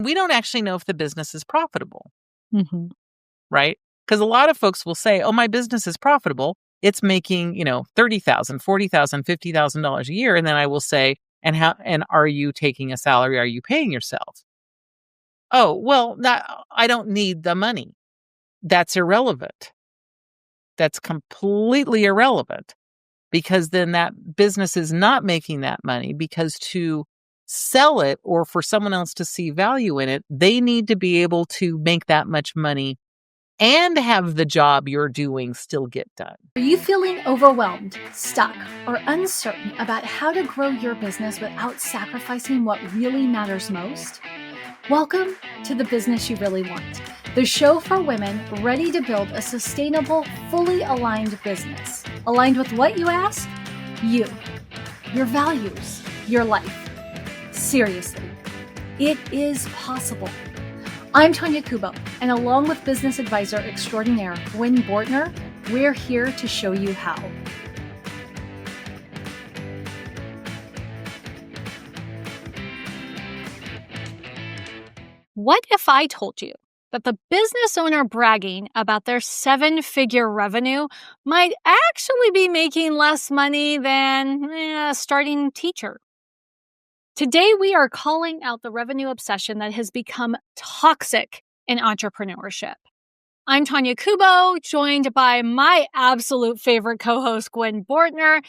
we don't actually know if the business is profitable, Mm-hmm. right? Because a lot of folks will say, oh, my business is profitable. It's making, $30,000, $40,000, $50,000 a year. And then I will say, and are you taking a salary? Are you paying yourself? Oh, well, I don't need the money. That's irrelevant. That's completely irrelevant, because then that business is not making that money, because to sell it or for someone else to see value in it, they need to be able to make that much money and have the job you're doing still get done. Are you feeling overwhelmed, stuck, or uncertain about how to grow your business without sacrificing what really matters most? Welcome to The Business You Really Want, the show for women ready to build a sustainable, fully aligned business. Aligned with what, you ask? You, your values, your life. Seriously, it is possible. I'm Tonya Kubo, and along with business advisor extraordinaire Gwen Bortner, we're here to show you how. What if I told you that the business owner bragging about their 7-figure revenue might actually be making less money than a starting teacher? Today, we are calling out the revenue obsession that has become toxic in entrepreneurship. I'm Tonya Kubo, joined by my absolute favorite co-host, Gwen Bortner,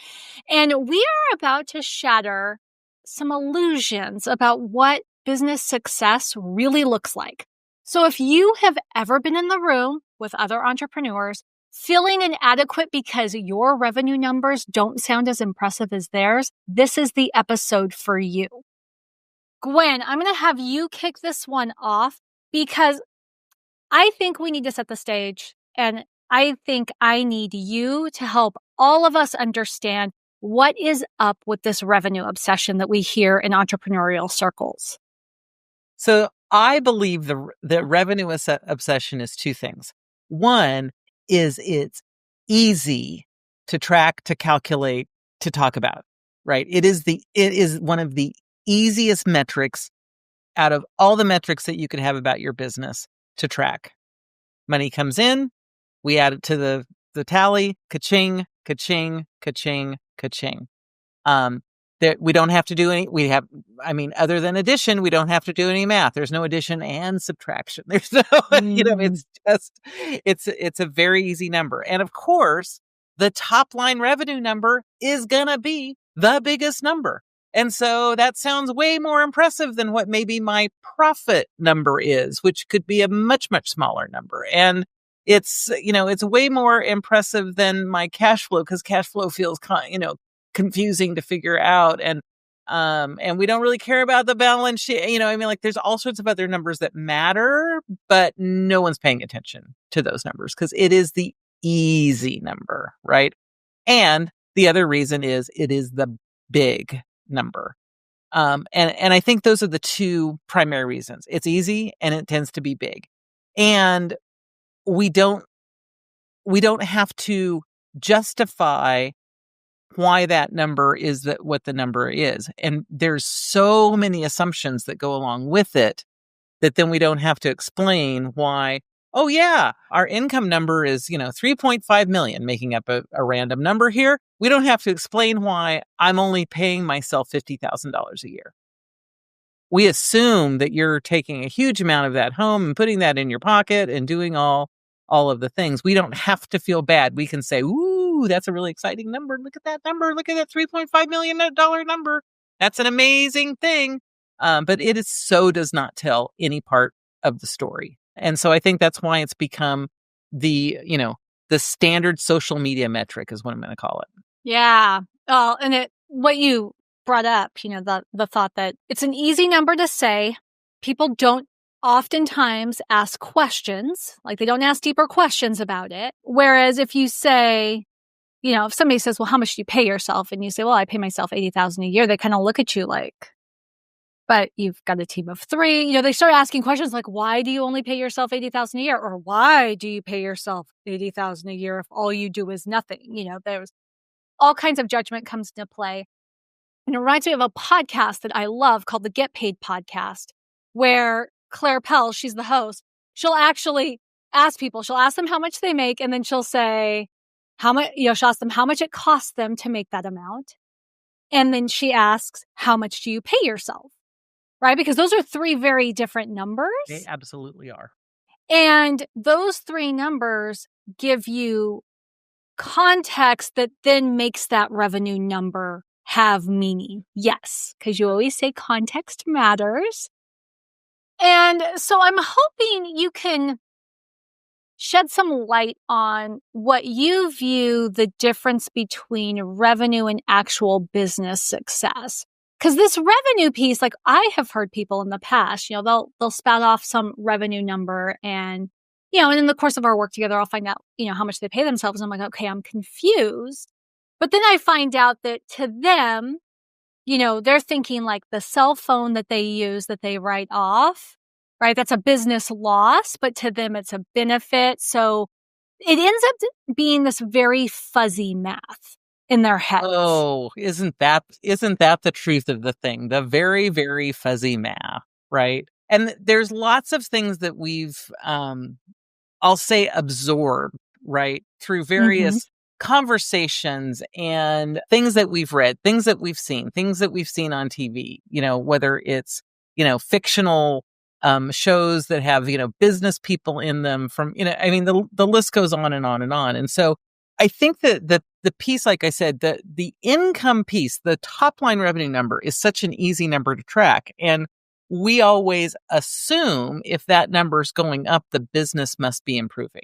and we are about to shatter some illusions about what business success really looks like. So if you have ever been in the room with other entrepreneurs feeling inadequate because your revenue numbers don't sound as impressive as theirs, this is the episode for you. Gwen, I'm going to have you kick this one off because I think we need to set the stage, and I think I need you to help all of us understand what is up with this revenue obsession that we hear in entrepreneurial circles. So I believe the revenue obsession is two things. One is it's easy to track, to calculate, to talk about, right? It is one of the easiest metrics out of all the metrics that you could have about your business to track. Money comes in, we add it to the tally, ka-ching, ka-ching, ka-ching, ka-ching. That we don't have to do other than addition, we don't have to do any math. There's no addition and subtraction. There's no, it's a very easy number. And of course, the top line revenue number is gonna be the biggest number. And so that sounds way more impressive than what maybe my profit number is, which could be a much, much smaller number. And it's way more impressive than my cash flow, because cash flow feels confusing to figure out. And we don't really care about the balance sheet. There's all sorts of other numbers that matter, but no one's paying attention to those numbers because it is the easy number, right? And the other reason is it is the big number. And I think those are the two primary reasons. It's easy and it tends to be big. And we don't have to justify why that number is what the number is. And there's so many assumptions that go along with it that then we don't have to explain why, oh yeah, our income number is, 3.5 million, making up a random number here. We don't have to explain why I'm only paying myself $50,000 a year. We assume that you're taking a huge amount of that home and putting that in your pocket and doing all of the things. We don't have to feel bad. We can say, ooh, that's a really exciting number. Look at that number. Look at that $3.5 million number. That's an amazing thing. But it does not tell any part of the story. And so I think that's why it's become the standard social media metric is what I'm going to call it. Yeah. And what you brought up, the thought that it's an easy number to say. People don't oftentimes ask questions, like they don't ask deeper questions about it. Whereas if you say, if somebody says, well, how much do you pay yourself? And you say, well, I pay myself $80,000 a year. They kind of look at you like, but you've got a team of 3. They start asking questions like, why do you only pay yourself $80,000 a year? Or why do you pay yourself $80,000 a year if all you do is nothing? There's all kinds of judgment comes into play. And it reminds me of a podcast that I love called the Get Paid Podcast, where Claire Pell, she's the host, she'll actually ask people, she'll ask them how much they make, and then she'll say how much, she'll ask them how much it costs them to make that amount. And then she asks, how much do you pay yourself? Right? Because those are three very different numbers. They absolutely are. And those three numbers give you context that then makes that revenue number have meaning. Yes, because you always say context matters. And so I'm hoping you can shed some light on what you view the difference between revenue and actual business success. Because this revenue piece, like I have heard people in the past, they'll spout off some revenue number and, and in the course of our work together, I'll find out, how much they pay themselves. And I'm like, okay, I'm confused. But then I find out that to them, they're thinking like the cell phone that they use that they write off, right? That's a business loss, but to them it's a benefit. So it ends up being this very fuzzy math in their heads. Oh, isn't that the truth of the thing? The very, very fuzzy math, right? And there's lots of things that we've, I'll say absorbed, right? Through various conversations and things that we've read, things that we've seen on TV, whether it's, fictional shows that have, business people in them from, the list goes on and on and on. And so I think that the piece, like I said, the income piece, the top line revenue number is such an easy number to track. And we always assume if that number is going up, the business must be improving.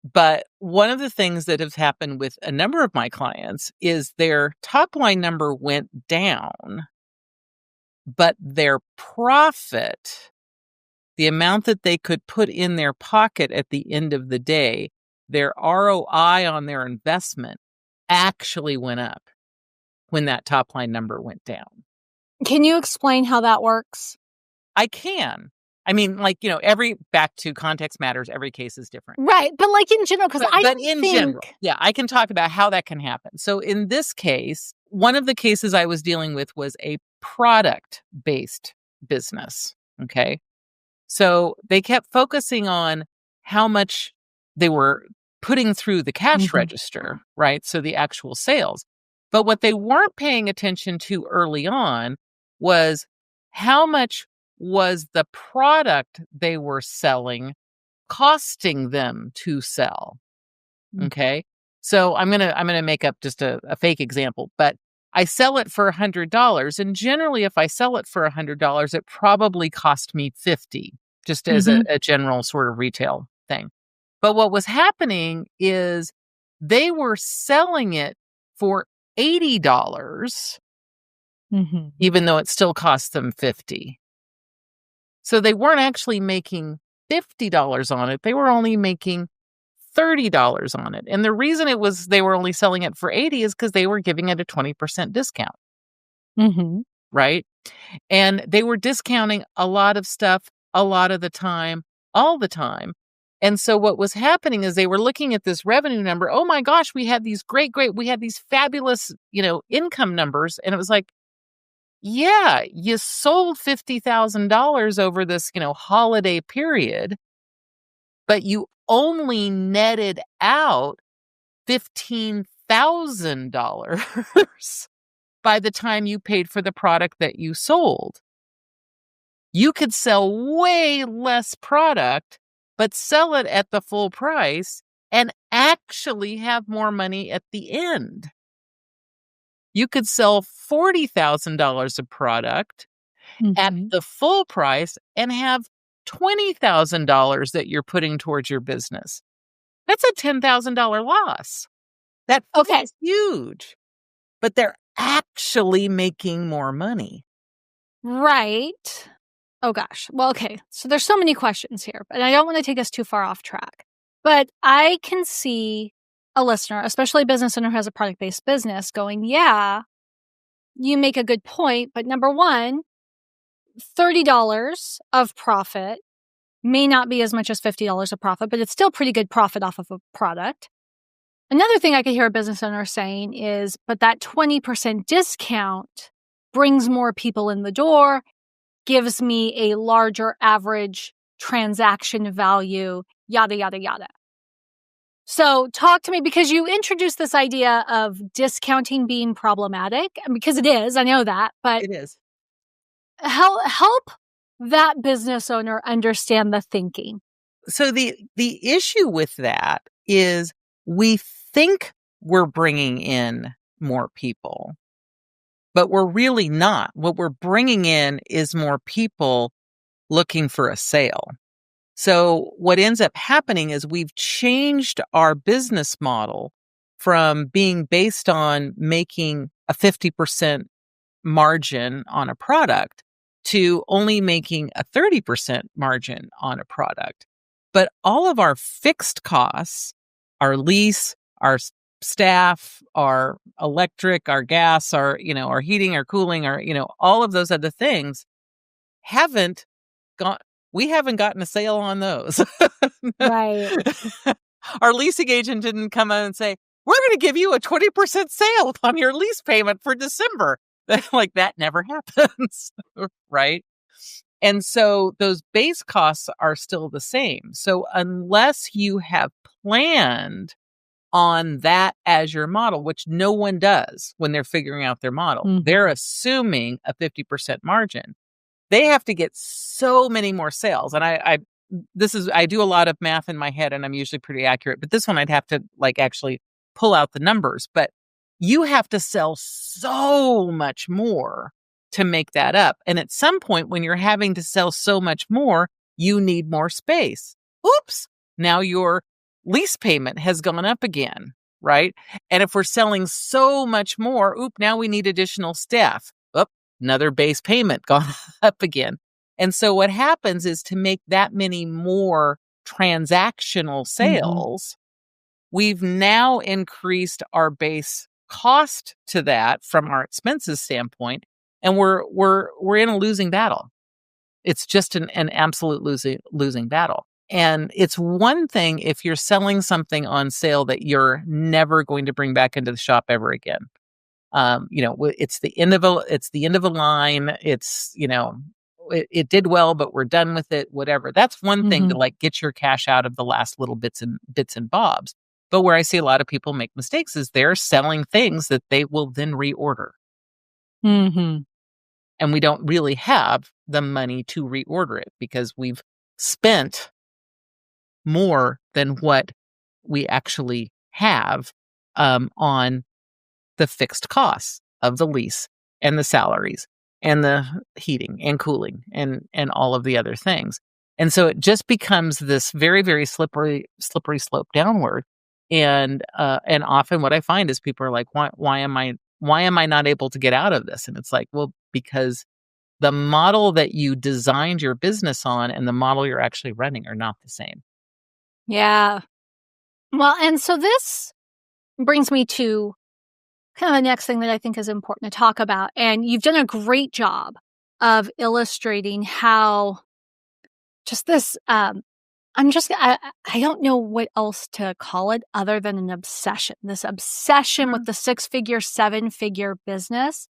But one of the things that has happened with a number of my clients is their top line number went down, but their profit, the amount that they could put in their pocket at the end of the day, their ROI on their investment actually went up when that top line number went down. Can you explain how that works? I can. I mean, back to context matters. Every case is different. Right. But in general, because general, yeah, I can talk about how that can happen. So in this case, one of the cases I was dealing with was a product-based business. Okay. So they kept focusing on how much they were putting through the cash register, right? So the actual sales. But what they weren't paying attention to early on was how much was the product they were selling costing them to sell. Okay. So I'm going to make up just a fake example, but I sell it for $100. And generally, if I sell it for $100, it probably cost me $50, just as a general sort of retail thing. But what was happening is they were selling it for $80, even though it still cost them $50. So they weren't actually making $50 on it. They were only making $30 on it. And the reason they were only selling it for $80 is because they were giving it a 20% discount. Right? And they were discounting a lot of stuff, a lot of the time, all the time. And so what was happening is they were looking at this revenue number. Oh my gosh, we had these we had these fabulous, income numbers. And it was like, yeah, you sold $50,000 over this, holiday period, but you only netted out $15,000 by the time you paid for the product that you sold. You could sell way less product, but sell it at the full price and actually have more money at the end. You could sell $40,000 of product at the full price and have $20,000 that you're putting towards your business. That's a $10,000 loss. That feels huge, but they're actually making more money. Right. Oh gosh. Well, okay. So there's so many questions here, but I don't want to take us too far off track. But I can see a listener, especially a business owner who has a product-based business, going, yeah, you make a good point. But number one, $30 of profit may not be as much as $50 of profit, but it's still pretty good profit off of a product. Another thing I could hear a business owner saying is, but that 20% discount brings more people in the door. gives me a larger average transaction value, yada, yada, yada. So talk to me, because you introduced this idea of discounting being problematic, because it is, I know that, but It is. help that business owner understand the thinking. So the issue with that is we think we're bringing in more people, but we're really not. What we're bringing in is more people looking for a sale. So what ends up happening is we've changed our business model from being based on making a 50% margin on a product to only making a 30% margin on a product. But all of our fixed costs, our lease, our staff, our electric, our gas, our heating, our cooling, our, all of those other things haven't gone. We haven't gotten a sale on those. Right. Our leasing agent didn't come out and say, we're going to give you a 20% sale on your lease payment for December. Like, that never happens. Right. And so those base costs are still the same. So unless you have planned on that as your model, which no one does when they're figuring out their model, they're assuming a 50% margin. They have to get so many more sales. And I do a lot of math in my head, and I'm usually pretty accurate, but this one I'd have to actually pull out the numbers. But you have to sell so much more to make that up. And at some point, when you're having to sell so much more, you need more space. Oops. Now your lease payment has gone up again, right? And if we're selling so much more, now we need additional staff. Another base payment gone up again. And so what happens is, to make that many more transactional sales, we've now increased our base cost to that from our expenses standpoint, and we're in a losing battle. It's just an absolute losing battle. And it's one thing if you're selling something on sale that you're never going to bring back into the shop ever again. It's the end of a line. It's, it did well, but we're done with it, whatever. That's one thing to get your cash out of the last little bits and bobs. But where I see a lot of people make mistakes is they're selling things that they will then reorder. And we don't really have the money to reorder it because we've spent more than what we actually have on the fixed costs of the lease and the salaries and the heating and cooling and all of the other things. And so it just becomes this very, very slippery slope downward. And often what I find is people are like, why am I not able to get out of this? And it's like, well, because the model that you designed your business on and the model you're actually running are not the same. Yeah. Well, and so this brings me to kind of the next thing that I think is important to talk about. And you've done a great job of illustrating how just this, I don't know what else to call it other than an obsession. This obsession with the 6-figure, 7-figure business,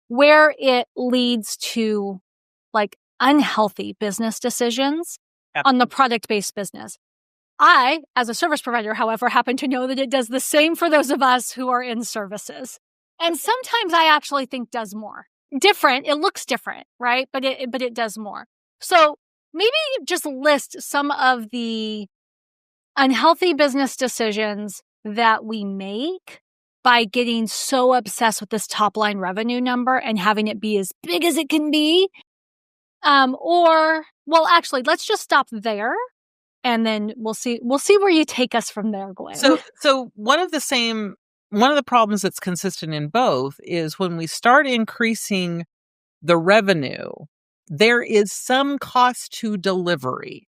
where it leads to unhealthy business decisions on the product-based business. I, as a service provider, however, happen to know that it does the same for those of us who are in services. And sometimes I actually think does more. Different. It looks different, right? But it does more. So maybe just list some of the unhealthy business decisions that we make by getting so obsessed with this top line revenue number and having it be as big as it can be. Actually, let's just stop there. And then we'll see where you take us from there, Gwen. So one of the problems that's consistent in both is when we start increasing the revenue, there is some cost to delivery.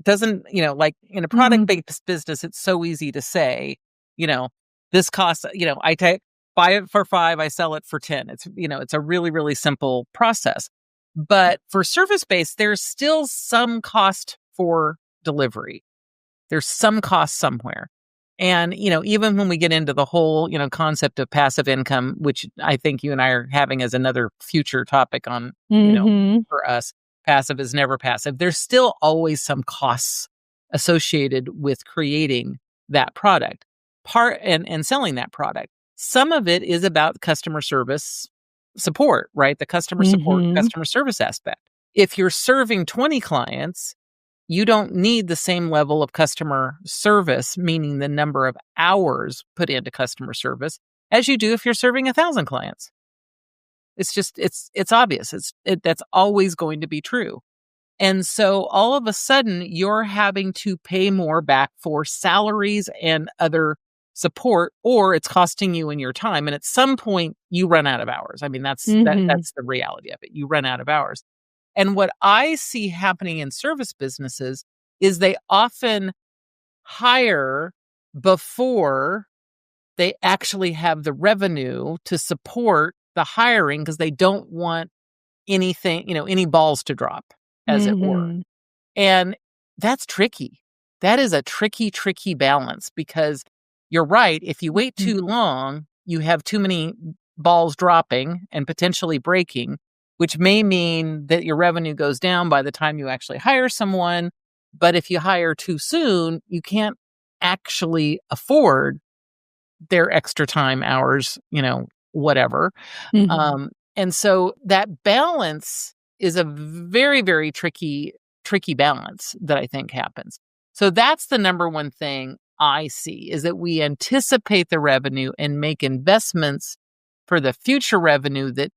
Doesn't, like in a product-based business, it's so easy to say, this costs, I buy it for $5, I sell it for $10. It's a really, really simple process. But for service-based, there's still some cost for delivery. There's some cost somewhere. And, even when we get into the whole, concept of passive income, which I think you and I are having as another future topic on, for us, passive is never passive. There's still always some costs associated with creating that product and selling that product. Some of it is about customer service support, right? The customer support, customer service aspect. If you're serving 20 clients, you don't need the same level of customer service, meaning the number of hours put into customer service, as you do if you're serving 1,000 clients. It's just, it's obvious. That's always going to be true. And so all of a sudden you're having to pay more back for salaries and other support, or it's costing you in your time. And at some point you run out of hours. I mean, that's the reality of it. You run out of hours. And what I see happening in service businesses is they often hire before they actually have the revenue to support the hiring, because they don't want anything, any balls to drop, as it were. And that's tricky. That is a tricky balance, because you're right. If you wait too long, you have too many balls dropping and potentially breaking, which may mean that your revenue goes down by the time you actually hire someone. But if you hire too soon, you can't actually afford their extra time, hours, whatever. And so that balance is a very, very tricky balance that I think happens. So that's the number one thing I see, is that we anticipate the revenue and make investments for the future revenue that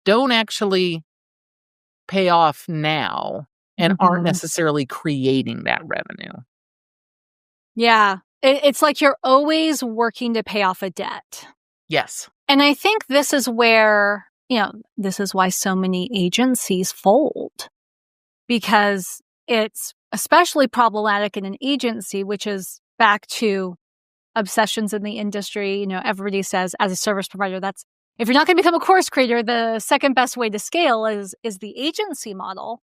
don't actually pay off now and aren't necessarily creating that revenue. Yeah. It's like you're always working to pay off a debt. Yes. And I think this is where, this is why so many agencies fold, because it's especially problematic in an agency, which is back to obsessions in the industry. Everybody says, as a service provider, if you're not going to become a course creator, the second best way to scale is the agency model.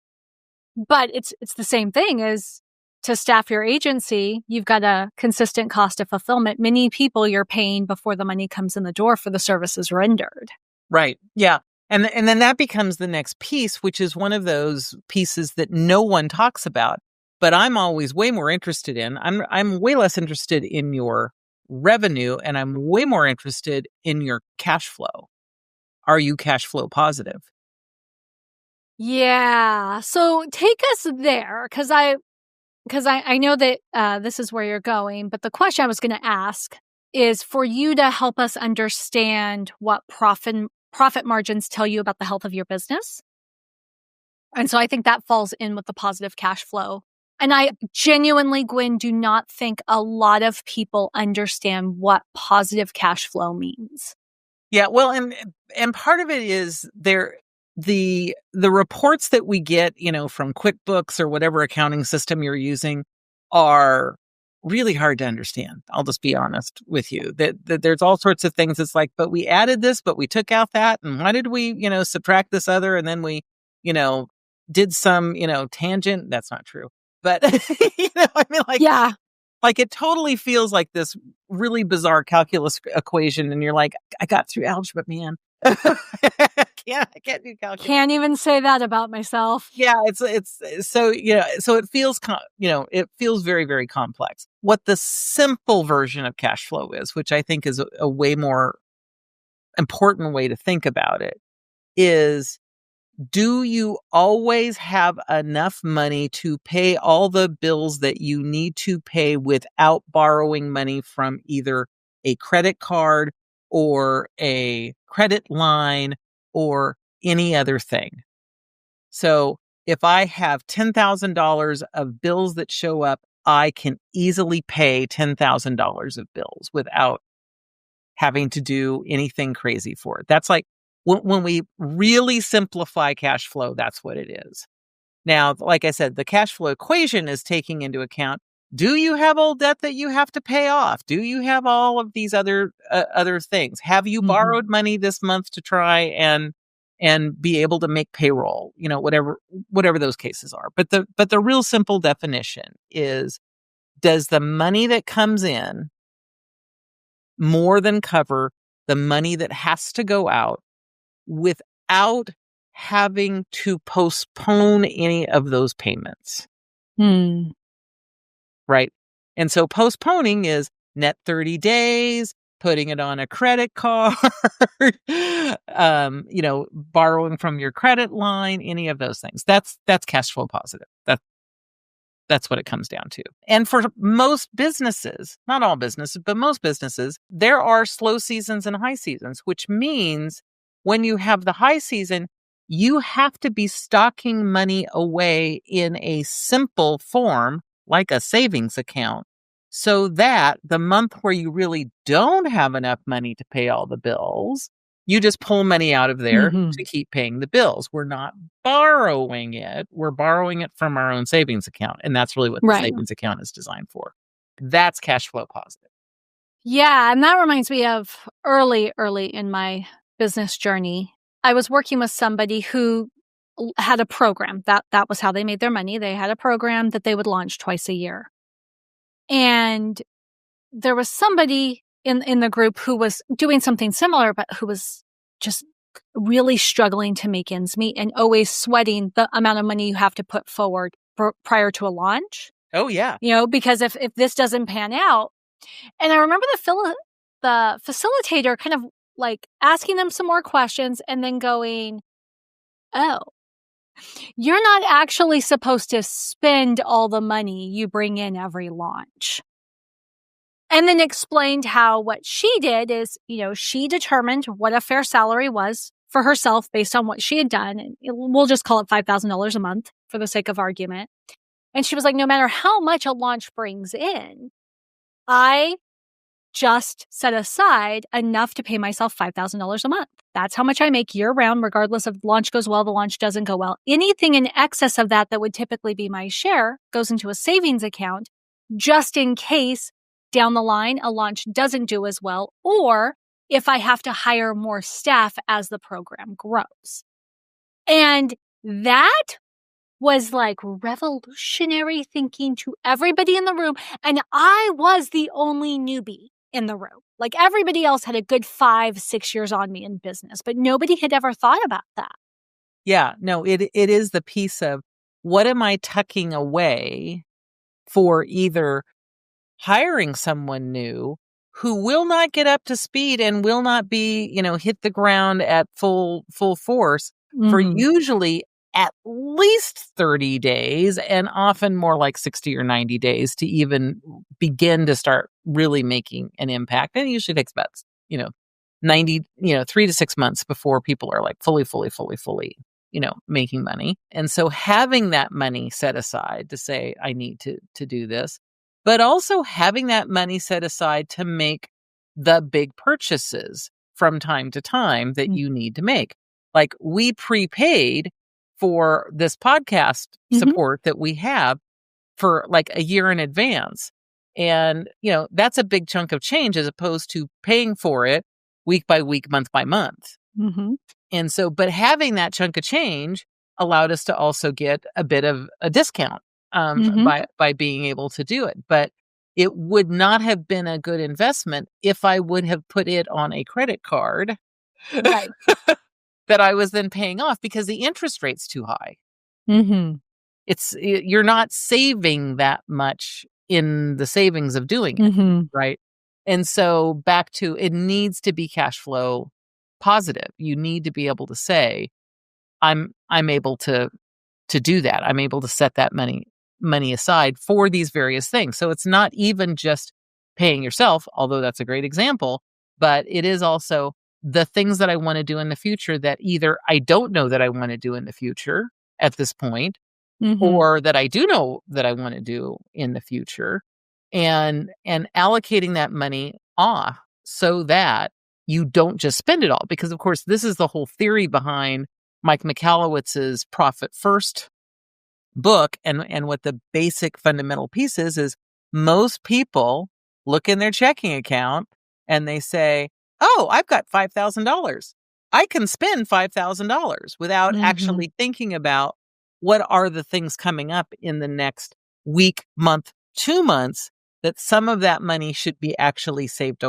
But it's the same thing as to staff your agency. You've got a consistent cost of fulfillment. Many people you're paying before the money comes in the door for the services rendered. Right. Yeah. And then that becomes the next piece, which is one of those pieces that no one talks about, but I'm always way more interested in. I'm way less interested in your revenue, and I'm way more interested in your cash flow. Are you cash flow positive? Yeah. So take us there, because I know that this is where you're going, but the question I was going to ask is for you to help us understand what profit margins tell you about the health of your business. And so I think that falls in with the positive cash flow. And I genuinely, Gwen, do not think a lot of people understand what positive cash flow means. Yeah, well, and part of it is the reports that we get, from QuickBooks or whatever accounting system you're using are really hard to understand. I'll just be honest with you. That there's all sorts of things. It's like, but we added this, but we took out that, and why did we, subtract this other, and then we, did some, tangent. That's not true. But I mean, like, yeah, like it totally feels like this really bizarre calculus equation, and you're like, I got through algebra, man. I can't do calculus. Can't even say that about myself. Yeah, it's so so it feels it feels very, very complex. What the simple version of cash flow is, which I think is a way more important way to think about it, is, do you always have enough money to pay all the bills that you need to pay without borrowing money from either a credit card or a credit line or any other thing? So if I have $10,000 of bills that show up, I can easily pay $10,000 of bills without having to do anything crazy for it. That's like, when we really simplify cash flow, that's what it is. Now, like I said, the cash flow equation is taking into account, do you have old debt that you have to pay off? Do you have all of these other things? Have you borrowed money this month to try and be able to make payroll? Whatever those cases are. But the real simple definition is, does the money that comes in more than cover the money that has to go out without having to postpone any of those payments. Right? And so postponing is net 30 days, putting it on a credit card, borrowing from your credit line, any of those things. That's cash flow positive. That's what it comes down to. And for most businesses, not all businesses, but most businesses, there are slow seasons and high seasons, which means when you have the high season, you have to be stocking money away in a simple form, like a savings account, so that the month where you really don't have enough money to pay all the bills, you just pull money out of there to keep paying the bills. We're not borrowing it. We're borrowing it from our own savings account. And that's really what the savings account is designed for. That's cash flow positive. Yeah. And that reminds me of early in my business journey. I was working with somebody who had a program. That was how they made their money. They had a program that they would launch twice a year. And there was somebody in the group who was doing something similar, but who was just really struggling to make ends meet and always sweating the amount of money you have to put forward prior to a launch. Oh, yeah. Because if this doesn't pan out. And I remember the facilitator kind of like asking them some more questions and then going, oh, you're not actually supposed to spend all the money you bring in every launch. And then explained how what she did is, she determined what a fair salary was for herself based on what she had done. And we'll just call it $5,000 a month for the sake of argument. And she was like, no matter how much a launch brings in, I just set aside enough to pay myself $5,000 a month. That's how much I make year round, regardless if the launch goes well, the launch doesn't go well. Anything in excess of that would typically be my share goes into a savings account just in case down the line a launch doesn't do as well, or if I have to hire more staff as the program grows. And that was like revolutionary thinking to everybody in the room. And I was the only newbie in the room. Like everybody else had a good 5-6 years on me in business, but nobody had ever thought about that. Yeah, no, it is the piece of what am I tucking away for either hiring someone new who will not get up to speed and will not be, hit the ground at full force for usually at least 30 days and often more like 60 or 90 days to even begin to start really making an impact. And it usually takes about, 3 to 6 months before people are like fully, making money. And so having that money set aside to say, I need to do this, but also having that money set aside to make the big purchases from time to time that you need to make. Like we prepaid for this podcast support that we have for like a year in advance. And, that's a big chunk of change as opposed to paying for it week by week, month by month. And so, but having that chunk of change allowed us to also get a bit of a discount by being able to do it. But it would not have been a good investment if I would have put it on a credit card right. that I was then paying off because the interest rate's too high. You're not saving that much in the savings of doing it, right? And so back to it needs to be cash flow positive. You need to be able to say, I'm able to do that. I'm able to set that money aside for these various things. So it's not even just paying yourself, although that's a great example, but it is also the things that I want to do in the future that either I don't know that I want to do in the future at this point, or that I do know that I want to do in the future, and allocating that money off so that you don't just spend it all. Because of course, this is the whole theory behind Mike Michalowicz's Profit First book. And what the basic fundamental piece is most people look in their checking account and they say, oh, I've got $5,000. I can spend $5,000 without actually thinking about what are the things coming up in the next week, month, 2 months that some of that money should be actually saved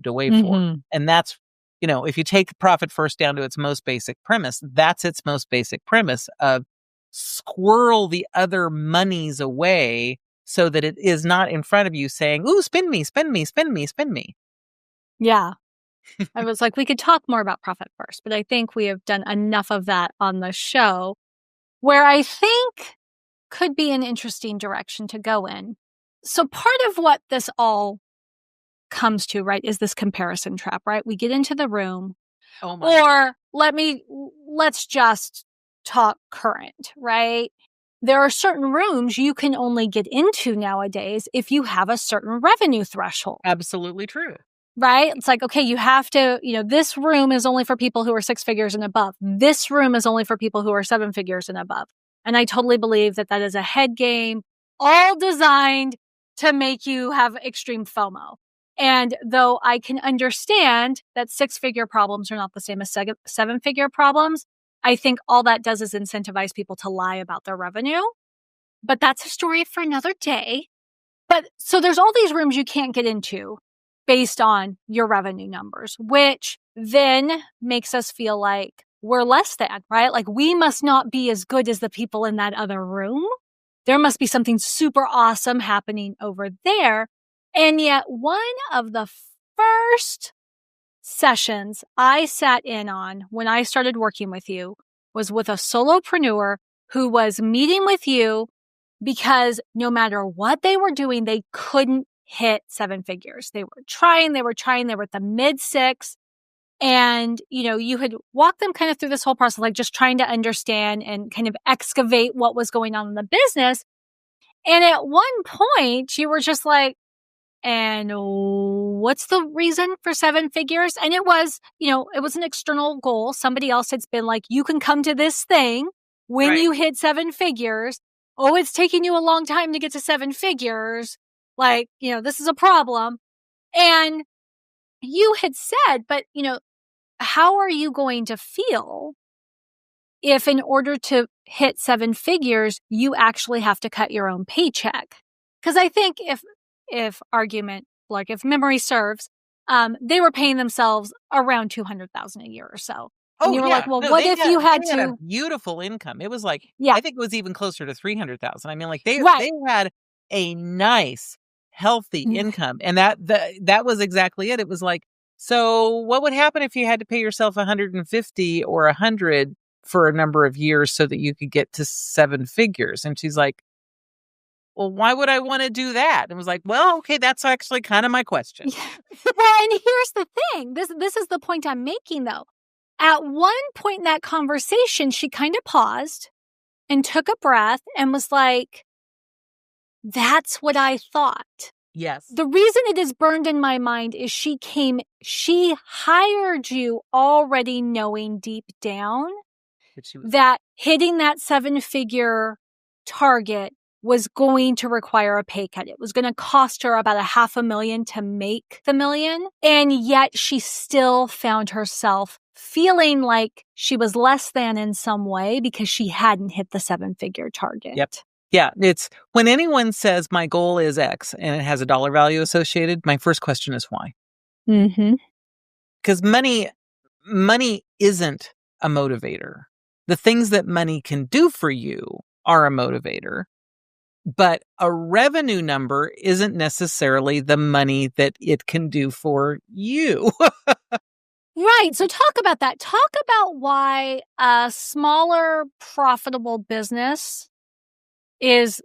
away for. Mhm. And that's, if you take profit first down to its most basic premise, that's its most basic premise of squirrel the other monies away so that it is not in front of you saying, ooh, spend me, spend me, spend me, spend me. Yeah. I was like, we could talk more about profit first, but I think we have done enough of that on the show where I think could be an interesting direction to go in. So part of what this all comes to, right, is this comparison trap, right? We get into the room, Oh my. or let's just talk current, right? There are certain rooms you can only get into nowadays if you have a certain revenue threshold. Absolutely true. Right? It's like, okay, you have to, this room is only for people who are 6 figures and above. This room is only for people who are 7 figures and above. And I totally believe that is a head game, all designed to make you have extreme FOMO. And though I can understand that 6-figure problems are not the same as 7-figure problems, I think all that does is incentivize people to lie about their revenue. But that's a story for another day. But so there's all these rooms you can't get into based on your revenue numbers, which then makes us feel like we're less than, right? Like we must not be as good as the people in that other room. There must be something super awesome happening over there. And yet one of the first sessions I sat in on when I started working with you was with a solopreneur who was meeting with you because no matter what they were doing, they couldn't hit 7 figures. They were trying, they were at the mid 6. And, you had walked them kind of through this whole process, like just trying to understand and kind of excavate what was going on in the business. And at one point you were just like, and what's the reason for 7 figures? And it was, it was an external goal. Somebody else had been like, you can come to this thing when Right. you hit 7 figures. Oh, it's taking you a long time to get to 7 figures. Like, this is a problem. And you had said, but, how are you going to feel if in order to hit 7 figures, you actually have to cut your own paycheck? Because I think if argument, like if memory serves, they were paying themselves around $200,000 a year or so. And you were like, well, what if you had they to? had a beautiful income. It was like, Yeah. I think it was even closer to 300,000. I mean, like they Right. had a nice, healthy income. And that was exactly it. It was like, so what would happen if you had to pay yourself 150 or 100 for a number of years so that you could get to 7 figures? And she's like, well, why would I want to do that? And was like, well, okay, that's actually kind of my question. Yeah. Well, and here's the thing. This is the point I'm making, though. At one point in that conversation, she kind of paused and took a breath and was like, that's what I thought. Yes. The reason it is burned in my mind is she hired you already knowing deep down that hitting that 7-figure target was going to require a pay cut. It was going to cost her about $500,000 to make the million. And yet she still found herself feeling like she was less than in some way because she hadn't hit the 7-figure target. Yep. Yeah. It's when anyone says my goal is X and it has a dollar value associated, my first question is why? Mm-hmm. Because money isn't a motivator. The things that money can do for you are a motivator. But a revenue number isn't necessarily the money that it can do for you. Right. So talk about that. Talk about why a smaller profitable business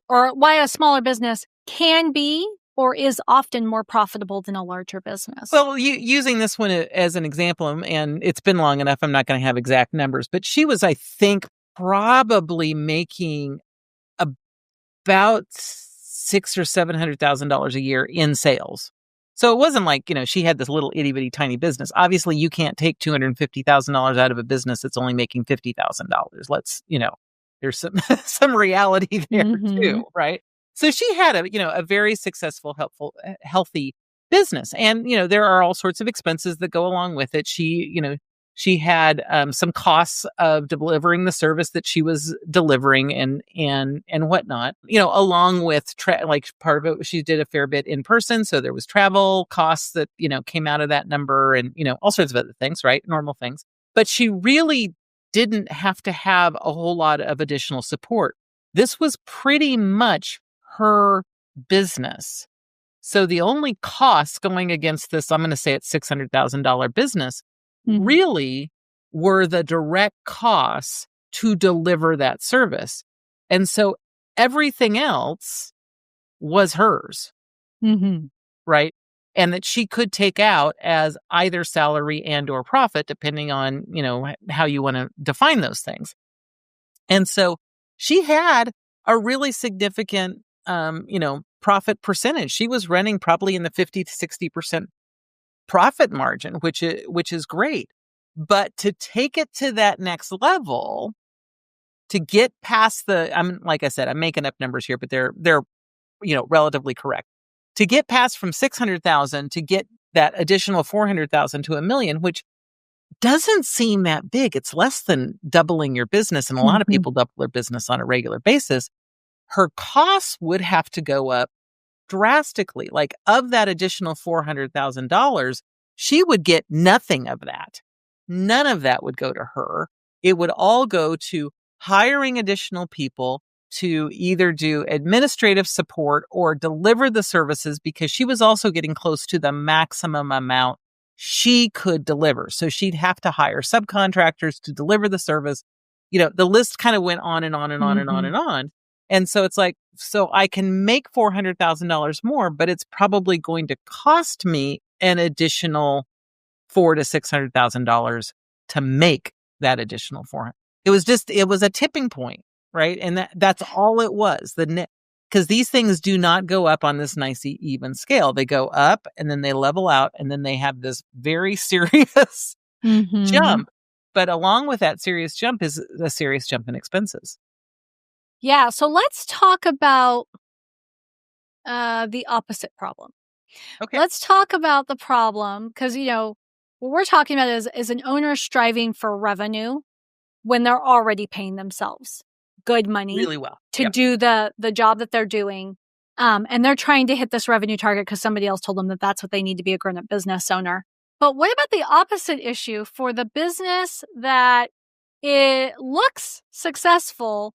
or why a smaller business can be or is often more profitable than a larger business. Well, using this one as an example, and it's been long enough, I'm not going to have exact numbers, but she was, I think, probably making about $600,000 or $700,000 a year in sales. So it wasn't like, she had this little itty bitty tiny business. Obviously, you can't take $250,000 out of a business that's only making $50,000. Let's, there's some reality there too, right? So she had a very successful, healthy business, and there are all sorts of expenses that go along with it. She She had some costs of delivering the service that she was delivering and whatnot, along with part of it, she did a fair bit in person. So there was travel costs that, came out of that number and, all sorts of other things, right? Normal things. But she really didn't have to have a whole lot of additional support. This was pretty much her business. So the only costs going against this, I'm going to say it's $600,000 business, really were the direct costs to deliver that service. And so everything else was hers, right? And that she could take out as either salary and or profit, depending on, how you want to define those things. And so she had a really significant, profit percentage. She was running probably in the 50 to 60% profit margin, which is great. But to take it to that next level, to get past like I said, I'm making up numbers here, but they're relatively correct. To get past from 600,000 to get that additional 400,000 to $1 million, which doesn't seem that big. It's less than doubling your business, and a lot of people double their business on a regular basis. Her costs would have to go up drastically. Like, of that additional $400,000, she would get nothing of that. None of that would go to her. It would all go to hiring additional people to either do administrative support or deliver the services, because she was also getting close to the maximum amount she could deliver. So she'd have to hire subcontractors to deliver the service. The list kind of went on and on and on and on and on. And so it's like, so I can make $400,000 more, but it's probably going to cost me an additional $400,000 to $600,000 to make that additional 400. It was a tipping point, right? And that's all it was. Because these things do not go up on this nice even scale. They go up and then they level out, and then they have this very serious jump. But along with that serious jump is a serious jump in expenses. Yeah. So let's talk about the opposite problem. Okay. Let's talk about the problem, because, what we're talking about is an owner striving for revenue when they're already paying themselves good money really well to do the job that they're doing. And they're trying to hit this revenue target because somebody else told them that that's what they need to be a grown-up business owner. But what about the opposite issue for the business that it looks successful,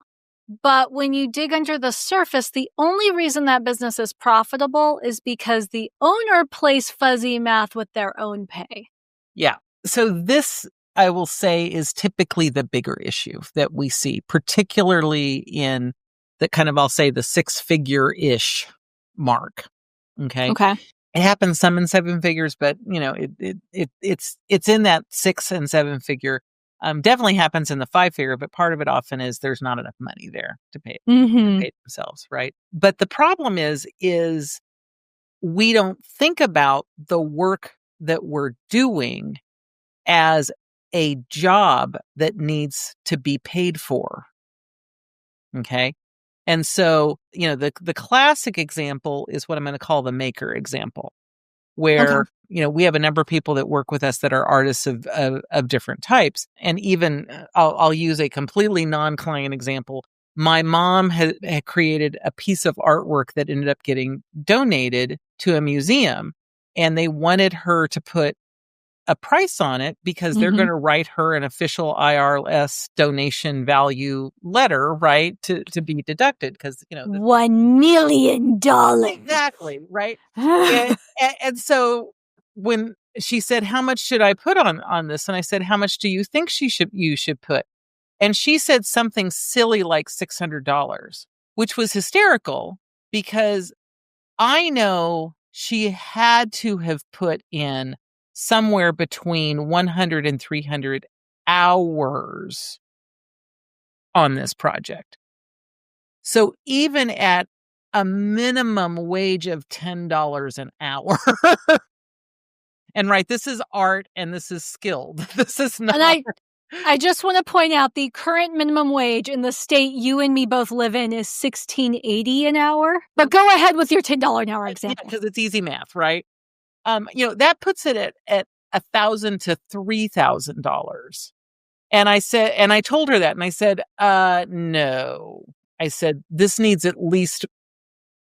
but when you dig under the surface, the only reason that business is profitable is because the owner plays fuzzy math with their own pay? Yeah. So this, I will say, is typically the bigger issue that we see, particularly in the kind of, I'll say, the 6-figure-ish mark. Okay. It happens some in 7 figures, but it's in that 6 and 7 figure. Definitely happens in the 5-figure, but part of it often is there's not enough money there to pay themselves, right? But the problem is we don't think about the work that we're doing as a job that needs to be paid for. Okay. And so, the classic example is what I'm going to call the maker example, where, we have a number of people that work with us that are artists of different types. And even I'll use a completely non-client example. My mom had created a piece of artwork that ended up getting donated to a museum, and they wanted her to put a price on it because they're going to write her an official IRS donation value letter, right, to be deducted, because $1 million. Exactly, right. and so when she said, "How much should I put on this?" and I said, "How much do you think you should put?" and she said something silly like $600, which was hysterical, because I know she had to have put in somewhere between 100 and 300 hours on this project. So even at a minimum wage of $10 an hour, and right, this is art and this is skilled. This is not. And I just want to point out the current minimum wage in the state you and me both live in is $16.80 an hour. But go ahead with your $10 an hour example. Because it's easy math, right? That puts it at $1,000 to $3,000. And I told her that, and I said, no. I said, this needs at least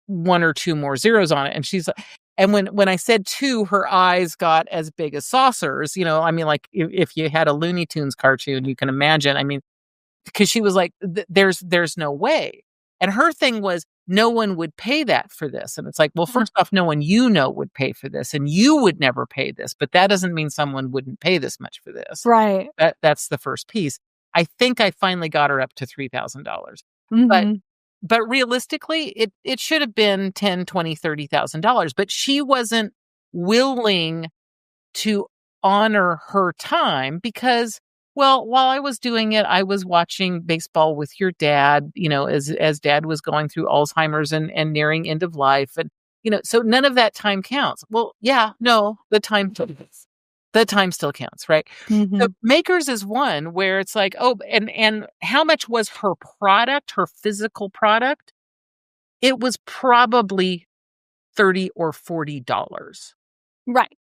1 or 2 more zeros on it. And she's like, and when I said 2, her eyes got as big as saucers. I mean, like if you had a Looney Tunes cartoon, you can imagine. I mean, because she was like, there's no way. And her thing was, no one would pay that for this. And it's like, well, first off, no one would pay for this, and you would never pay this, but that doesn't mean someone wouldn't pay this much for this. Right. That's the first piece. I think I finally got her up to $3,000. But realistically, it should have been $10,000, $20,000, $30,000. But she wasn't willing to honor her time because, well, while I was doing it, I was watching baseball with your dad, as dad was going through Alzheimer's and nearing end of life. And, so none of that time counts. Well, yeah, no, the time still counts, right? So Makers is one where it's like, oh, and how much was her product, her physical product? It was probably $30 or $40. Right.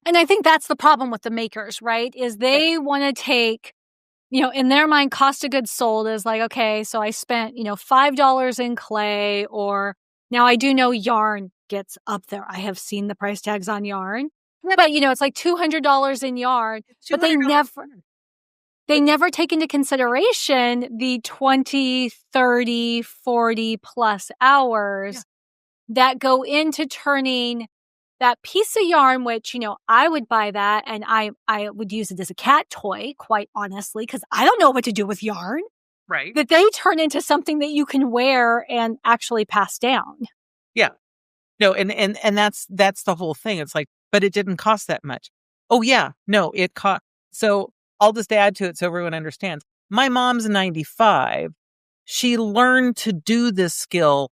And I think that's the problem with the makers, right? Is they want to take, in their mind, cost of goods sold is like, okay, so I spent, $5 in clay, or now I do know yarn gets up there. I have seen the price tags on yarn. But, it's like $200 in yarn, but they never take into consideration the 20, 30, 40 plus hours that go into turning that piece of yarn, which, I would buy that and I would use it as a cat toy, quite honestly, because I don't know what to do with yarn. Right. That they turn into something that you can wear and actually pass down. Yeah. No, and that's the whole thing. It's like, but it didn't cost that much. Oh, yeah. No, it cost. So I'll just add to it so everyone understands. My mom's 95. She learned to do this skill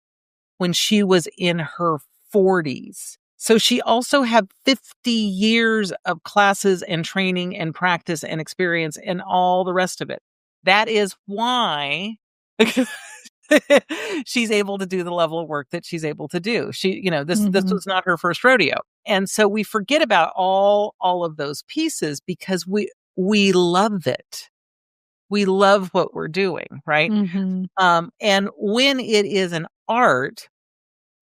when she was in her 40s. So she also had 50 years of classes and training and practice and experience and all the rest of it. That is why she's able to do the level of work that she's able to do. This was not her first rodeo. And so we forget about all of those pieces because we love it. We love what we're doing, right? And when it is an art,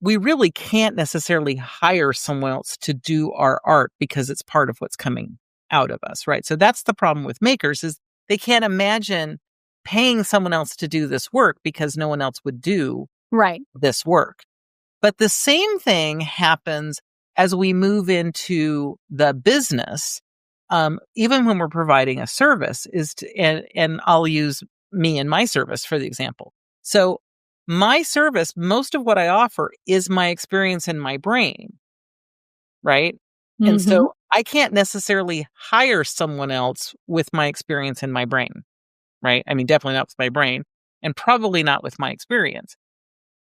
we really can't necessarily hire someone else to do our art because it's part of what's coming out of us, right? So that's the problem with makers is they can't imagine paying someone else to do this work because no one else would do this work. But the same thing happens as we move into the business, even when we're providing a service, and I'll use me and my service for the example. So my service, most of what I offer is my experience in my brain, right? And so I can't necessarily hire someone else with my experience in my brain, right? I mean, definitely not with my brain and probably not with my experience.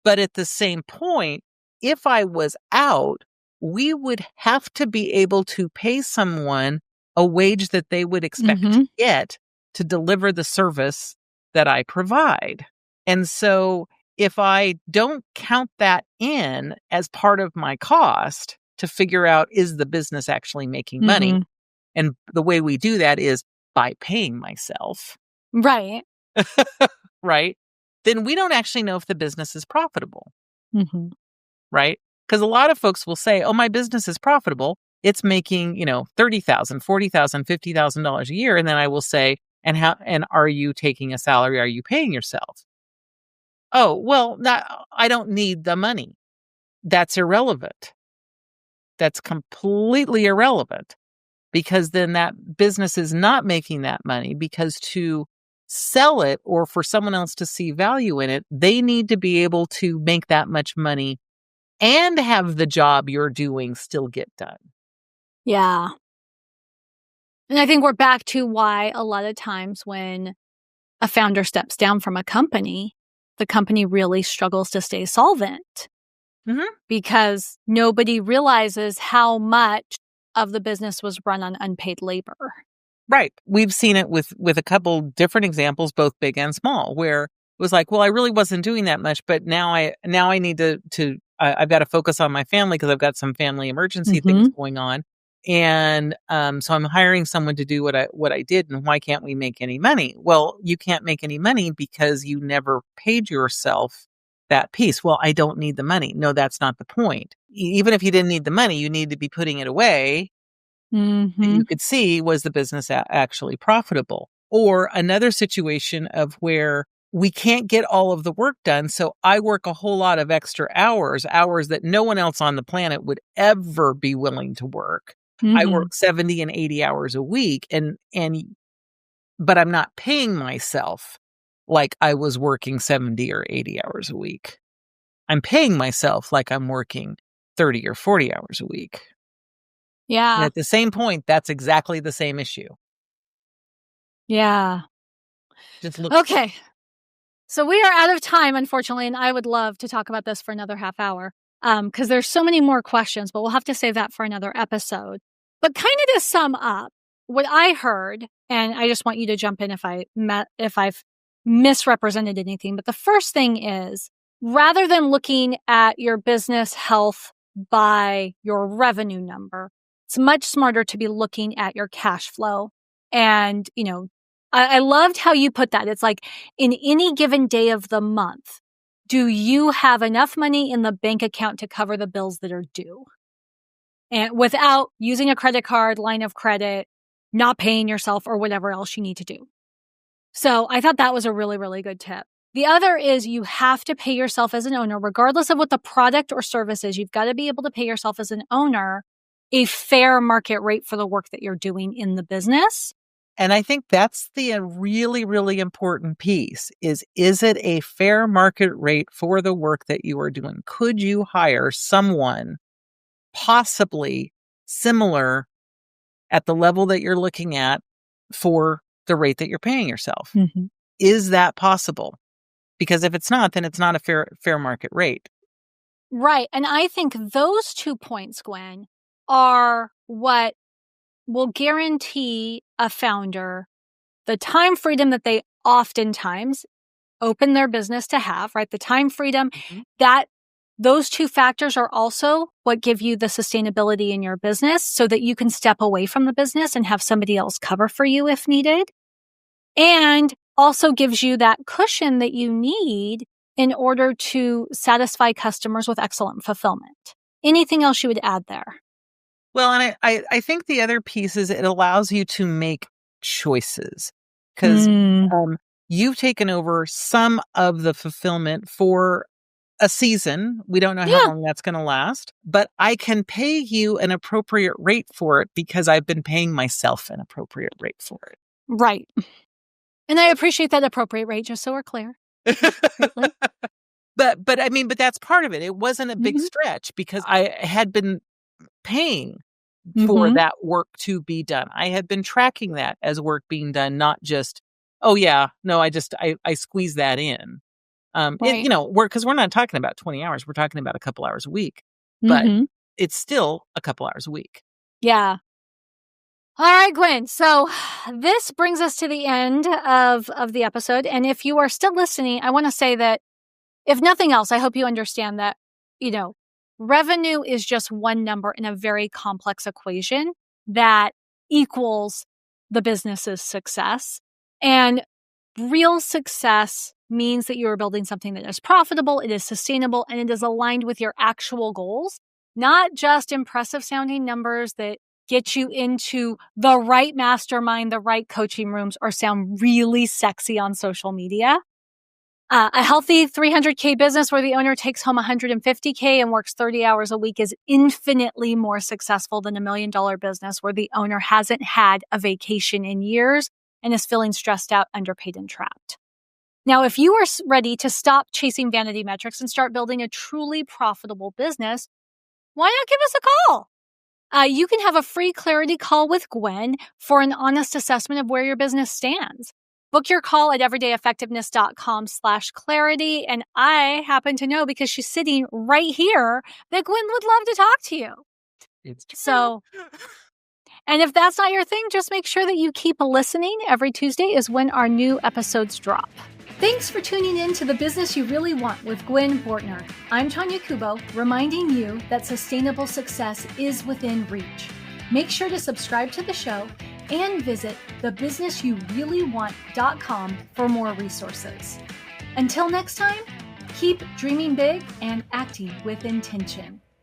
But at the same point, if I was out, we would have to be able to pay someone a wage that they would expect to get to deliver the service that I provide. And so if I don't count that in as part of my cost to figure out, is the business actually making money? And the way we do that is by paying myself. Right. Right. Then we don't actually know if the business is profitable. Right. Because a lot of folks will say, oh, my business is profitable. It's making, $30,000, $40,000, $50,000 a year. And then I will say, and are you taking a salary? Are you paying yourself? Oh, well, I don't need the money. That's irrelevant. That's completely irrelevant because then that business is not making that money because to sell it or for someone else to see value in it, they need to be able to make that much money and have the job you're doing still get done. Yeah. And I think we're back to why a lot of times when a founder steps down from a company, the company really struggles to stay solvent because nobody realizes how much of the business was run on unpaid labor. Right. We've seen it with a couple different examples, both big and small, where it was like, well, I really wasn't doing that much, but now I need to I've got to focus on my family because I've got some family emergency things going on. And so I'm hiring someone to do what I did. And why can't we make any money? Well, you can't make any money because you never paid yourself that piece. Well, I don't need the money. No, that's not the point. Even if you didn't need the money, you need to be putting it away that you could see, was the business actually profitable? Or another situation of where we can't get all of the work done. So I work a whole lot of extra hours that no one else on the planet would ever be willing to work. I work 70 and 80 hours a week but I'm not paying myself like I was working 70 or 80 hours a week. I'm paying myself like I'm working 30 or 40 hours a week. And Yeah. at the same point, that's exactly the same issue. Yeah. Just look. Okay. So we are out of time, unfortunately, and I would love to talk about this for another half hour because there's so many more questions, but we'll have to save that for another episode. But kind of to sum up what I heard, and I just want you to jump in if I've misrepresented anything. But the first thing is, rather than looking at your business health by your revenue number, it's much smarter to be looking at your cash flow. And, I loved how you put that. It's like, in any given day of the month, do you have enough money in the bank account to cover the bills that are due? And without using a credit card, line of credit, not paying yourself, or whatever else you need to do. So I thought that was a really, really good tip. The other is you have to pay yourself as an owner, regardless of what the product or service is. You've got to be able to pay yourself as an owner a fair market rate for the work that you're doing in the business. And I think that's the really, really important piece is it a fair market rate for the work that you are doing? Could you hire someone possibly similar at the level that you're looking at for the rate that you're paying yourself? Is that possible? Because if it's not, then it's not a fair market rate. Right. And I think those 2 points, Gwen, are what will guarantee a founder the time freedom that they oftentimes open their business to have, right? The time freedom, that those 2 factors are also what give you the sustainability in your business so that you can step away from the business and have somebody else cover for you if needed. And also gives you that cushion that you need in order to satisfy customers with excellent fulfillment. Anything else you would add there? Well, and I think the other piece is it allows you to make choices because you've taken over some of the fulfillment for a season. We don't know how long that's going to last, but I can pay you an appropriate rate for it because I've been paying myself an appropriate rate for it. Right. And I appreciate that appropriate rate, just so we're clear. But that's part of it. It wasn't a big stretch because I had been paying for that work to be done. I had been tracking that as work being done, not just, I squeeze that in. Right. Because we're not talking about 20 hours. We're talking about a couple hours a week, but it's still a couple hours a week. Yeah. All right, Gwen. So this brings us to the end of the episode. And if you are still listening, I want to say that if nothing else, I hope you understand that, revenue is just one number in a very complex equation that equals the business's success. And real success means that you are building something that is profitable, it is sustainable, and it is aligned with your actual goals, not just impressive sounding numbers that get you into the right mastermind, the right coaching rooms, or sound really sexy on social media. A healthy 300K business where the owner takes home 150K and works 30 hours a week is infinitely more successful than $1 million business where the owner hasn't had a vacation in years and is feeling stressed out, underpaid, and trapped. Now, if you are ready to stop chasing vanity metrics and start building a truly profitable business, why not give us a call? You can have a free clarity call with Gwen for an honest assessment of where your business stands. Book your call at everydayeffectiveness.com/clarity. And I happen to know because she's sitting right here that Gwen would love to talk to you. It's true. So, and if that's not your thing, just make sure that you keep listening. Every Tuesday is when our new episodes drop. Thanks for tuning in to The Business You Really Want with Gwen Bortner. I'm Tonya Kubo, reminding you that sustainable success is within reach. Make sure to subscribe to the show and visit thebusinessyoureallyWant.com for more resources. Until next time, keep dreaming big and acting with intention.